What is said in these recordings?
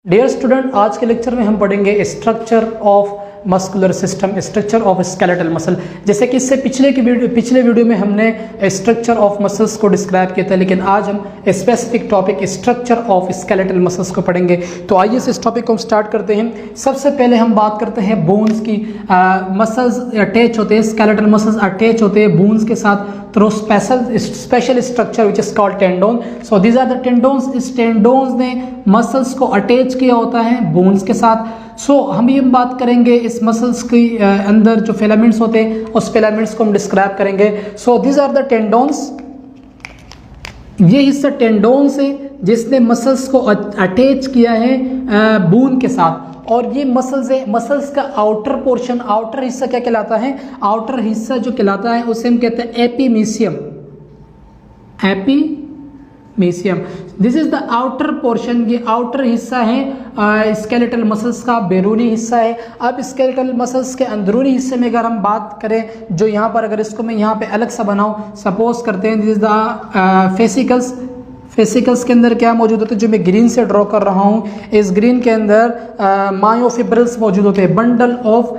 Dear student, आज के lecture में हम पढ़ेंगे structure of muscular system, structure of skeletal muscle. जैसे कि इससे पिछले वीडियो में हमने स्ट्रक्चर ऑफ मसल्स को डिस्क्राइब किया था, लेकिन आज हम specific topic structure of skeletal muscles को पढ़ेंगे। तो आइए इस टॉपिक को हम स्टार्ट करते हैं। सबसे पहले हम बात करते हैं बोन्स की। मसल्स अटैच होते हैं, स्केलेटल मसल्स अटैच होते हैं बोन्स के साथ through special structure which is called tendon. So these are the tendons. इस टेंडोन्स ने मसल्स को अटैच किया होता है बोन्स के साथ। हम ये बात करेंगे इस मसल्स के अंदर जो फिलामेंट्स होते हैं उस फिलामेंट्स को हम डिस्क्राइब करेंगे। So these are the tendons. ये हिस्सा टेंडोन्स है जिसने मसल्स को अटैच किया है बोन के साथ। और ये मसल्स है, मसल्स का आउटर पोर्शन, आउटर हिस्सा क्या कहलाता है? आउटर हिस्सा जो कहलाता है उसे हम कहते हैं epimysium. Epimysium, this is the outer portion. ये आउटर हिस्सा है स्केलेटल मसल्स का, बैरूनी हिस्सा है। अब स्केलेटल मसल्स के अंदरूनी हिस्से में अगर हम बात करें, जो यहाँ पर अगर इसको मैं यहाँ पे अलग सा बनाऊँ, सपोज करते हैं this is the fascicles. Fascicles के अंदर क्या मौजूद होते हैं, जो मैं ग्रीन से ड्रॉ कर रहा हूँ, इस ग्रीन के अंदर मायोफिब्रिल्स मौजूद होते हैं, bundle of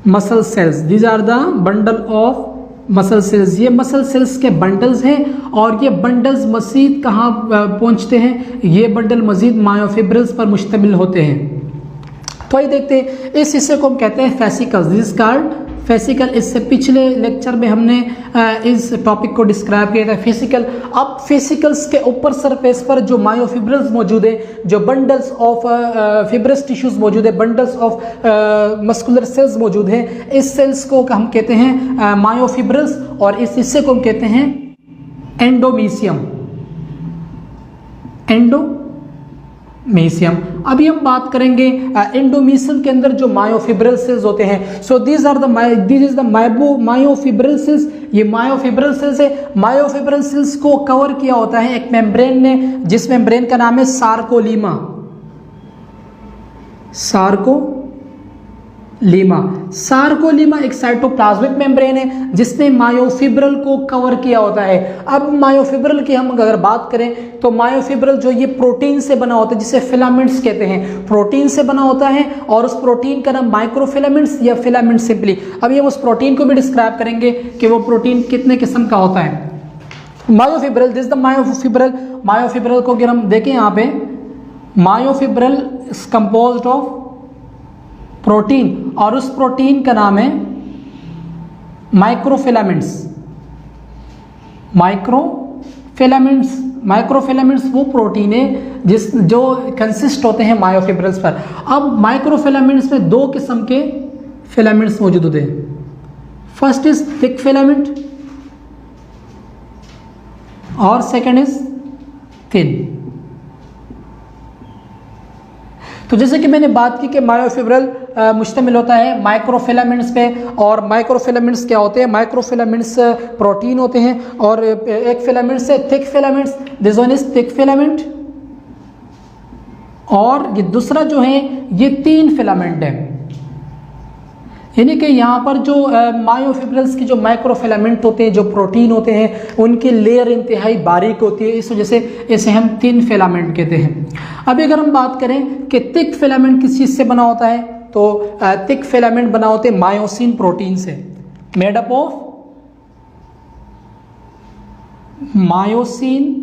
muscle cells. These are the bundle of muscle cells. ये मसल सेल्स के बंडल्स हैं और ये बंडल्स मजीद कहाँ पहुँचते हैं? ये बंडल मजीद मायोफिब्रिल्स पर मुश्तमिल होते हैं। तो ये देखते हैं, इस हिस्से को हम कहते हैं फेसिकल्स। This called fascicle. इससे पिछले लेक्चर में हमने इस टॉपिक को डिस्क्राइब किया था, फेसिकल। अब फेसिकल्स के ऊपर सरफेस पर जो मायोफिब्रिल्स मौजूद है, जो बंडल्स ऑफ फिब्रस टिश्यूज मौजूद है, बंडल्स ऑफ मस्कुलर सेल्स मौजूद है, इस सेल्स को हम कहते हैं मायोफिब्रिल्स और इस हिस्से को हम कहते हैं एंडोमीसियम। एंडोमीसियम। अभी हम बात करेंगे एंडोमीसियम के अंदर जो मायोफिब्रिल सेल्स होते हैं। So this is the myofibril cells. ये मायोफिब्रिल सेल्स है। मायोफिब्रिल सेल्स को कवर किया होता है एक मेम्ब्रेन ने, जिस मेम्ब्रेन का नाम है सार्कोलीमा। सार्कोलीमा एक साइटोप्लाज्मिक मेम्ब्रेन है जिसने मायोफिब्रिल को कवर किया होता है। अब मायोफिब्रिल की हम अगर बात करें तो मायोफिब्रिल जो ये प्रोटीन से बना होता है, जिसे फिलामेंट्स कहते हैं, प्रोटीन से बना होता है और उस प्रोटीन का नाम माइक्रोफिलामेंट्स या फिलामेंट सिंपली। अभी हम उस प्रोटीन को भी डिस्क्राइब करेंगे कि वो प्रोटीन कितने किस्म का होता है। मायोफिब्रिल, दिस द मायोफिब्रिल को अगर हम देखें यहाँ पे, myofibril is composed of protein और उस प्रोटीन का नाम है माइक्रोफिलामेंट्स। माइक्रोफिलामेंट्स वो प्रोटीन है जो कंसिस्ट होते हैं मायोफिब्रिल्स पर। अब माइक्रोफिलामेंट्स में दो किस्म के फिलामेंट्स मौजूद होते हैं। फर्स्ट इज थिक फिलामेंट और सेकंड इज थिन। तो जैसे कि मैंने बात की कि मायोफिब्रिल मुश्तमिल होता है माइक्रोफिलामेंट्स पे, और माइक्रोफिलामेंट्स क्या होते हैं? माइक्रोफिलामेंट्स प्रोटीन होते हैं और एक फिलामेंट्स है thick filaments. This one is thick filament और ये दूसरा जो है ये तीन फिलामेंट है। यानी कि यहाँ पर जो मायोफिब्रिल्स की जो माइक्रोफिलामेंट होते हैं, जो प्रोटीन होते हैं, उनकी लेयर इंतहाई बारीक होती है, इस वजह से इसे हम थिन फिलामेंट कहते हैं। अभी अगर हम बात करें कि थिक फिलामेंट किस चीज़ से बना होता है, तो थिक फिलामेंट बना होते हैं मायोसिन प्रोटीन से, made up of myosin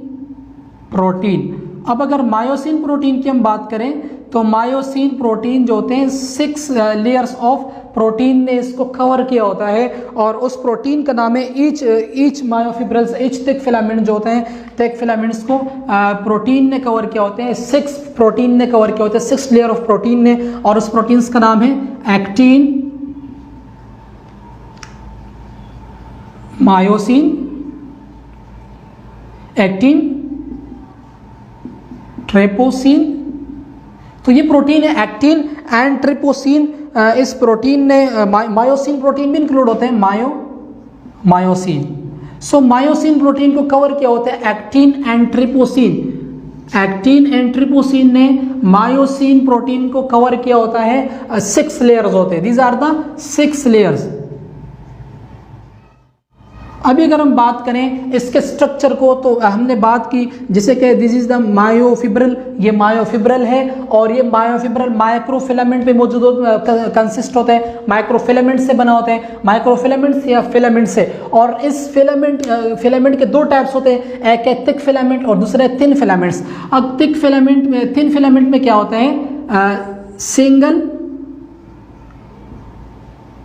protein. अब अगर मायोसिन प्रोटीन की हम बात करें तो मायोसिन प्रोटीन जो होते हैं 6 लेयर्स ऑफ प्रोटीन ने इसको कवर किया होता है और उस प्रोटीन का नाम है each myofibrils. Each thick filament जो होते हैं, थिक फिलामेंट्स को प्रोटीन ने कवर किया होते हैं, 6 प्रोटीन ने कवर किया होता है, 6 लेयर ऑफ प्रोटीन ने, और उस प्रोटीन्स का नाम है एक्टिन, मायोसिन, एक्टिन, ट्रिपोसिन। तो ये प्रोटीन है एक्टिन एंड ट्रिपोसिन। इस प्रोटीन ने मायोसिन प्रोटीन भी इंक्लूड होते हैं, मायोसिन। सो मायोसिन प्रोटीन को कवर किया होता है actin and troponin. Actin and ट्रिपोसिन ने मायोसिन प्रोटीन को कवर किया होता है, 6 लेयर्स होते हैं। These are the 6 layers. अभी अगर हम बात करें इसके स्ट्रक्चर को, तो हमने बात की जैसे कि दिस इज द मायोफिब्रिल, ये मायोफिब्रिल है और ये मायोफिब्रिल माइक्रोफिलामेंट पे मौजूद कंसिस्ट होता है, माइक्रोफिलामेंट से बना होता है, माइक्रोफिलामेंट से या फिलामेंट से। और इस फिलामेंट के दो टाइप्स होते हैं, एक है थिक फिलामेंट और दूसरा है थिन फिलामेंट्स। अब थिन फिलामेंट में क्या होता है,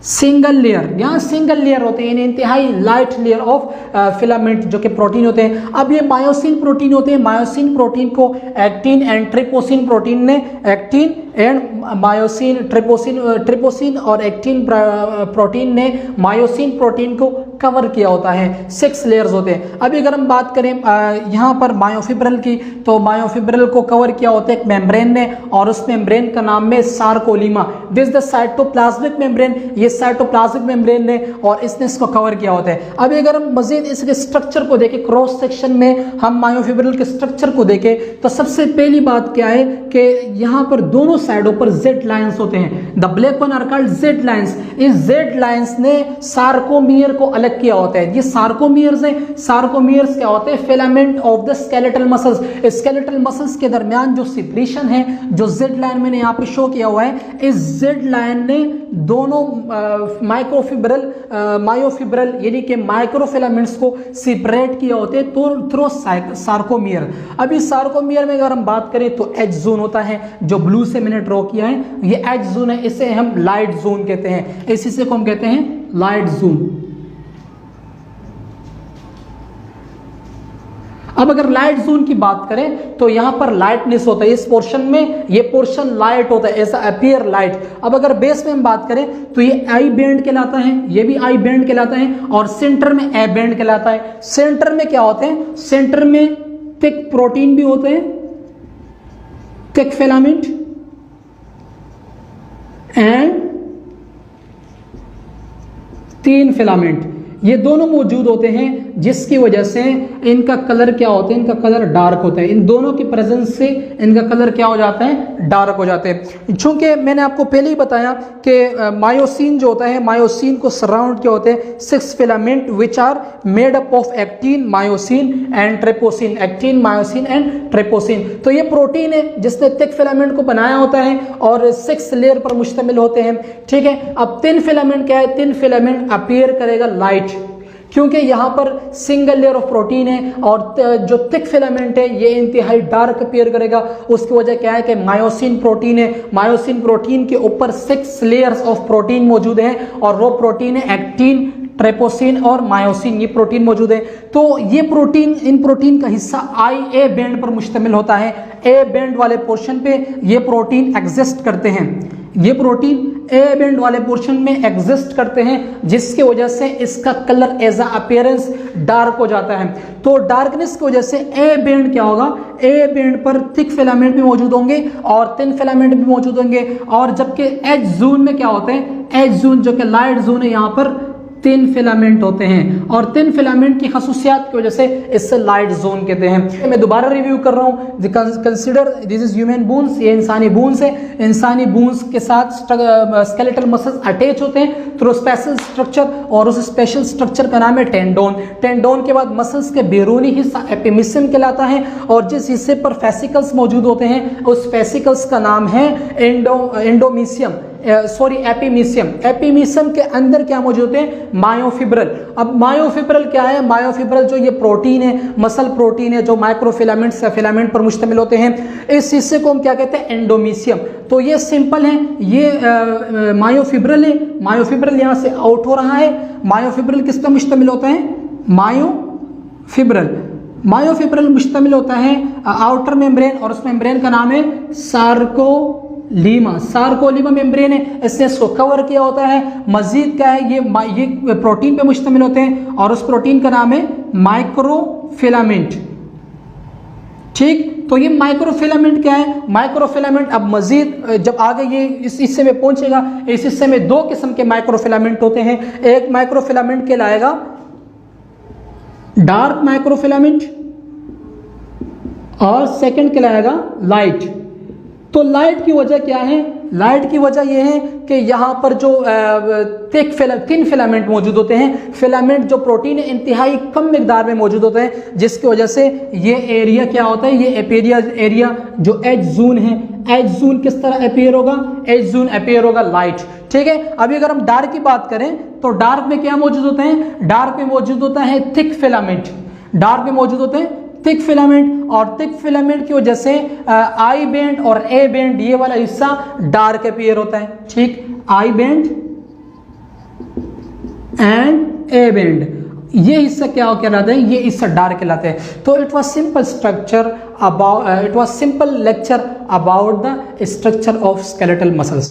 सिंगल लेयर, यहाँ सिंगल लेयर होते हैं, इंतहाई लाइट लेयर ऑफ फिलामेंट जो कि प्रोटीन होते हैं। अब ये मायोसिन प्रोटीन होते हैं, मायोसिन प्रोटीन को एक्टिन एंड ट्रिपोसिन प्रोटीन ने, एक्टिन एंड मायोसिन, ट्रिपोसिन और एक्टिन प्रोटीन ने मायोसिन प्रोटीन को कवर किया होता है। 6 लेयर्स होते हैं। अभी अगर हम बात करें यहाँ पर मायोफिब्रिल की, तो मायोफिब्रिल को कवर किया होता है एक मेम्ब्रेन ने, और उस मेम्ब्रेन का नाम है सार्कोलीमा। दिस द साइटोप्लाज्मिक मेम्ब्रेन, ये साइटोप्लाज्मिक मेम्ब्रेन ने और इसने इसको कवर किया होता है। अभी अगर हम मजीद इसके स्ट्रक्चर को देखें, क्रॉस सेक्शन में हम मायोफिब्रिल के स्ट्रक्चर को देखें, तो सबसे पहली बात क्या है कि यहाँ पर दोनों साइडों पर जेड लाइंस होते हैं। The black one are called Z lines. इस जेड लाइंस ने सार्कोमियर को अलग किया होता है। ये सार्कोमियर्स हैं। सार्कोमियर्स क्या होते हैं, filament of the skeletal muscles. Skeletal muscles के दरमियान जो सेपरेशन है, जो जेड लाइन मैंने यहाँ पे शो किया हुआ है, इस जेड लाइन ने दोनों मायोफिब्रिल यानी कि माइक्रोफिलामेंट्स को सेपरेट किया होते हैं तो थ्रू सार्कोमियर। अभी सार्कोमियर में अगर हम बात करें तो एच जोन होता है, जो ब्लू से मैंने ड्रॉ किया है, ये एच जोन है, इसे हम लाइट जोन कहते हैं, इसी से को हम कहते हैं लाइट जोन। अब अगर लाइट जोन की बात करें तो यहां पर लाइटनेस होता है, इस पोर्शन में ये पोर्शन लाइट होता है, ऐसा अपीयर लाइट। अब अगर बेस में हम बात करें तो ये आई बैंड कहलाता है, ये भी आई बैंड कहलाता है, और सेंटर में ए बैंड कहलाता है। सेंटर में क्या होते हैं, सेंटर में थिक प्रोटीन भी होते हैं, thick filament and thin filament, ये दोनों मौजूद होते हैं, जिसकी वजह से इनका कलर क्या होता है, इनका कलर डार्क होता है। इन दोनों की प्रेजेंस से इनका कलर क्या हो जाता है, डार्क हो जाते हैं। चूंकि मैंने आपको पहले ही बताया कि मायोसिन जो होता है, मायोसिन को सराउंड क्या होते हैं 6 filament which are made up of actin, myosin and troponin, actin, myosin and troponin. तो ये प्रोटीन है जिसने थिक फिलामेंट को बनाया होता है और 6 लेयर पर मुश्तमिल होते हैं, ठीक है। अब थिन फिलामेंट क्या है, थिन फिलामेंट अपीयर करेगा लाइट, क्योंकि यहाँ पर सिंगल लेयर ऑफ प्रोटीन है, और जो थिक फिलामेंट है ये इंतहाई डार्क अपीयर करेगा। उसकी वजह क्या है कि मायोसिन प्रोटीन है, मायोसिन प्रोटीन के ऊपर 6 लेयर्स ऑफ प्रोटीन मौजूद हैं, और वो प्रोटीन है एक्टिन, ट्रिपोसिन और मायोसिन, ये प्रोटीन मौजूद है। तो ये प्रोटीन, इन प्रोटीन का हिस्सा आई ए बैंड पर मुश्तमिल होता है। ए बैंड वाले पोर्शन पे ये प्रोटीन एग्जिस्ट करते हैं, ये प्रोटीन ए बैंड वाले पोर्शन में एग्जिस्ट करते हैं, जिसकी वजह से इसका colour as a appearance dark हो जाता है। तो डार्कनेस की वजह से ए बैंड क्या होगा, ए बैंड पर थिक फिलामेंट भी मौजूद होंगे और थिन फिलामेंट भी मौजूद होंगे। और जबकि एच जोन में क्या होते हैं, एच जोन जो कि लाइट जोन है, यहाँ पर थिन फिलामेंट होते हैं, और थिन फिलामेंट की खसूसियात की वजह से इससे लाइट जोन कहते हैं। मैं दोबारा रिव्यू कर रहा हूँ, consider this is human bones, ये इंसानी बोन्स है। इंसानी बोन्स के साथ स्केलेटल मसल्स अटैच होते हैं थ्रू स्पेशल स्ट्रक्चर, और उस स्पेशल स्ट्रक्चर का नाम है टेंडोन। टेंडोन के बाद मसल्स के बैरूनी हिस्सा एपिमिसियम कहलाता है, और जिस हिस्से पर फेसिकल्स मौजूद होते हैं उस फेसिकल्स का नाम है एंडोमीसियम, सॉरी एपिमीसियम। एपिमीसियम के अंदर क्या मौजूद होते हैं, मायोफिब्रिल। अब मायोफिब्रिल क्या है, मायोफिब्रिल जो ये प्रोटीन है, मसल प्रोटीन है, जो माइक्रोफिलामेंट्स या फिलामेंट पर मुश्तमिल होते हैं, इस हिस्से को हम क्या कहते हैं, एंडोमीसियम। तो ये सिंपल है, ये मायोफिब्रिल है। मायोफिब्रिल यहाँ से आउट हो रहा है। मायोफिब्रिल किस पर मुश्तमिल होता है, मायोफिब्रिल मुश्तमिल होता है आउटर मेम्ब्रेन, और उस मेम्ब्रेन का नाम है सार्कोलीमा मेम्ब्रेन है, इसने इसको कवर किया होता है। मजीद क्या है, ये प्रोटीन पे मुश्तमिल होते हैं, और उस प्रोटीन का नाम है माइक्रोफिलामेंट, ठीक। तो ये माइक्रोफिलामेंट क्या है, माइक्रोफिलामेंट अब मजीद जब आगे ये इस हिस्से में पहुंचेगा, इस हिस्से में 2 किस्म के माइक्रोफिलामेंट होते हैं। एक माइक्रोफिलामेंट कहलाएगा डार्क माइक्रोफिलामेंट, और सेकंड कहलाएगा लाइट। तो लाइट की वजह क्या है, लाइट की वजह यह है कि यहाँ पर जो थिन फिलामेंट मौजूद होते हैं, फिलामेंट जो प्रोटीन है इंतहाई कम मिकदार में मौजूद होते हैं, जिसकी वजह से ये एरिया क्या होता है, ये एरिया जो एज जोन है, एज जोन किस तरह अपीयर होगा, एज जोन अपीयर होगा लाइट। ठीक है, अभी अगर हम डार्क की बात करें तो डार्क में क्या मौजूद होते हैं, डार्क में मौजूद होता है थिक फिलामेंट, डार्क में मौजूद होते हैं थिक फिलामेंट, और थिक फिलामेंट की वजह से आई बैंड और ए बैंड ये वाला हिस्सा डार्क अपीयर होता है। ठीक, I band and A band ये हिस्सा क्या कहलाता है, ये हिस्सा डार्क कहलाता है। तो it was simple structure about, it was simple lecture about the structure of skeletal muscles.